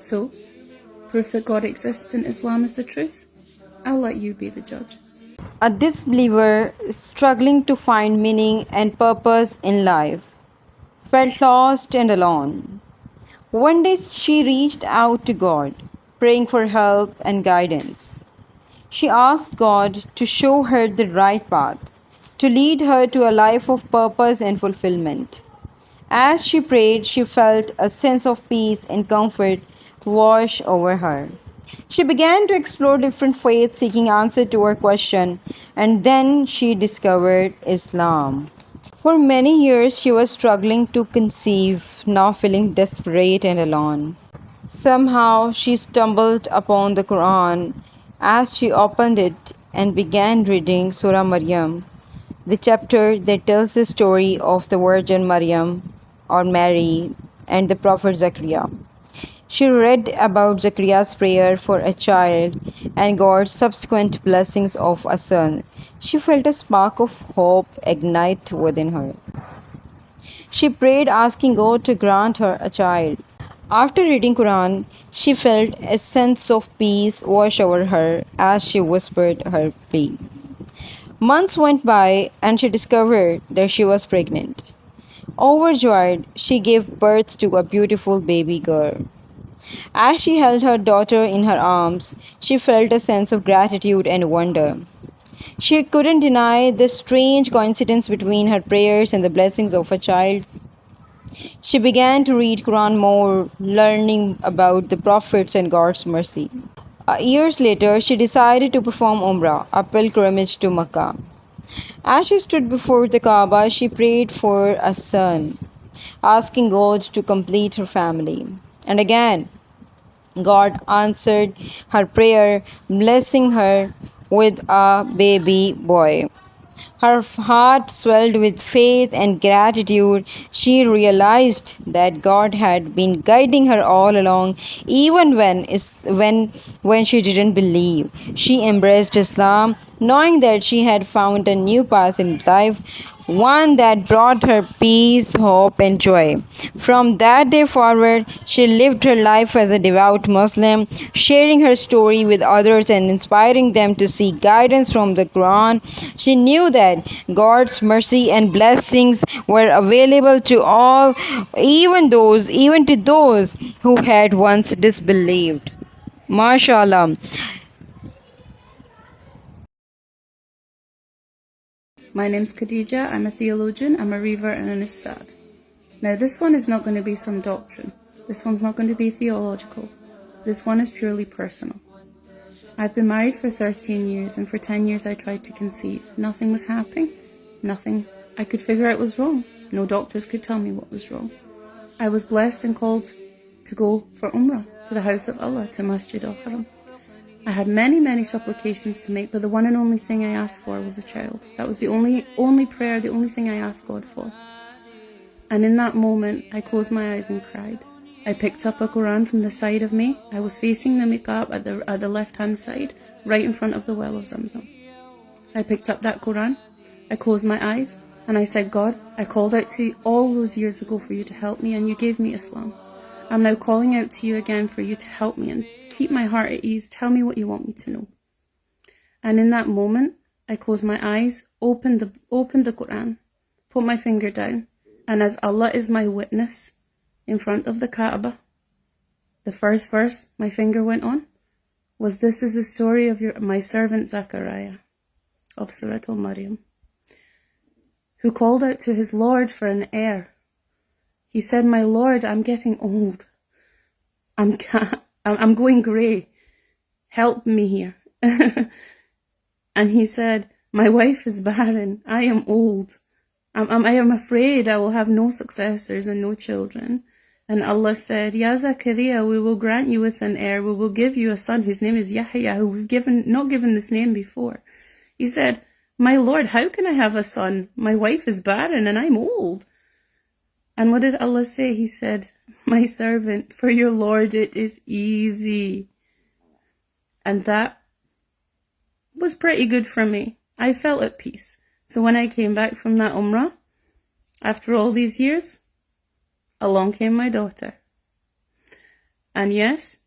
So, proof that God exists in Islam is the truth? I'll let you be the judge. A disbeliever struggling to find meaning and purpose in life felt lost and alone. One day she reached out to God, praying for help and guidance. She asked God to show her the right path, to lead her to a life of purpose and fulfillment. As she prayed, she felt a sense of peace and comfort wash over her. She began to explore different faiths, seeking answer to her question, and then she discovered Islam. For many years, she was struggling to conceive, now feeling desperate and alone. Somehow, she stumbled upon the Qur'an as she opened it and began reading Surah Maryam, the chapter that tells the story of the Virgin Maryam or Mary and the Prophet Zechariah. She read about Zechariah's prayer for a child and God's subsequent blessings of a son. She felt a spark of hope ignite within her. She prayed asking God to grant her a child. After reading Quran, she felt a sense of peace wash over her as she whispered her plea. Months went by and she discovered that she was pregnant. Overjoyed, she gave birth to a beautiful baby girl. As she held her daughter in her arms, she felt a sense of gratitude and wonder. She couldn't deny the strange coincidence between her prayers and the blessings of a child. She began to read Quran more, learning about the prophets and God's mercy. Years later, she decided to perform Umrah, a pilgrimage to Mecca. As she stood before the Kaaba, she prayed for a son, asking God to complete her family. And again, God answered her prayer, blessing her with a baby boy. Her heart swelled with faith and gratitude. She realized that God had been guiding her all along, even when she didn't believe. She embraced Islam, knowing that she had found a new path in life, one that brought her peace, hope, and joy. From that day forward, she lived her life as a devout Muslim, sharing her story with others and inspiring them to seek guidance from the Quran. She knew that God's mercy and blessings were available to all, even to those who had once disbelieved. MashaAllah. My name's Khadija, I'm a theologian, I'm a Revert and an Ustad. Now this one is not going to be some doctrine. This one's not going to be theological. This one is purely personal. I've been married for 13 years and for 10 years I tried to conceive. Nothing was happening. Nothing I could figure out was wrong. No doctors could tell me what was wrong. I was blessed and called to go for Umrah to the house of Allah, to Masjid al-Haram. I had many supplications to make, but the one and only thing I asked for was a child. That was the only prayer, the only thing I asked God for. And in that moment, I closed my eyes and cried. I picked up a Quran from the side of me. I was facing the miqab at the left-hand side, right in front of the well of Zamzam. I picked up that Quran, I closed my eyes, and I said, God, I called out to you all those years ago for you to help me, and you gave me Islam. I'm now calling out to you again for you to help me and keep my heart at ease. Tell me what you want me to know. And in that moment, I closed my eyes, opened the Quran, put my finger down, and as Allah is my witness, in front of the Kaaba, the first verse my finger went on was, this is the story of my servant Zechariah of Surah Al-Maryam, who called out to his Lord for an heir. He said, my Lord, I'm getting old. I'm going grey. Help me here. And he said, my wife is barren. I am old. I am afraid I will have no successors and no children. And Allah said, Ya Zakaria, we will grant you with an heir. We will give you a son whose name is Yahya, who we've not given this name before. He said, my Lord, how can I have a son? My wife is barren and I'm old. And what did Allah say? He said, my servant, for your Lord it is easy. And that was pretty good for me. I felt at peace. So when I came back from that Umrah, after all these years, along came my daughter. And yes,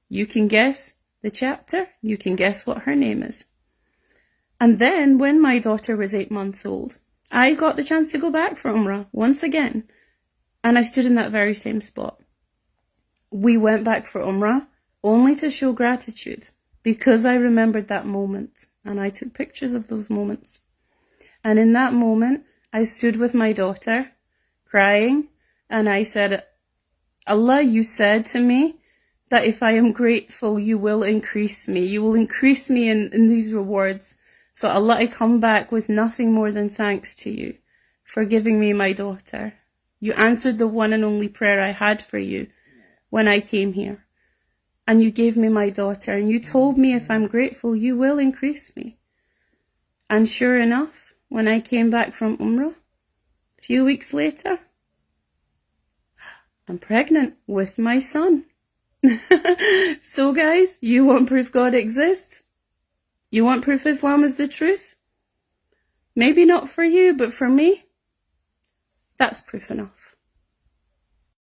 you can guess the chapter, you can guess what her name is. And then when my daughter was 8 months old, I got the chance to go back for Umrah once again. And I stood in that very same spot. We went back for Umrah only to show gratitude because I remembered that moment and I took pictures of those moments. And in that moment, I stood with my daughter crying and I said, Allah, you said to me that if I am grateful, you will increase me. You will increase me in these rewards. So Allah, I come back with nothing more than thanks to you for giving me my daughter. You answered the one and only prayer I had for you when I came here. And you gave me my daughter. And you told me if I'm grateful, you will increase me. And sure enough, when I came back from Umrah, a few weeks later, I'm pregnant with my son. So guys, you want proof God exists? You want proof Islam is the truth? Maybe not for you, but for me, that's proof enough.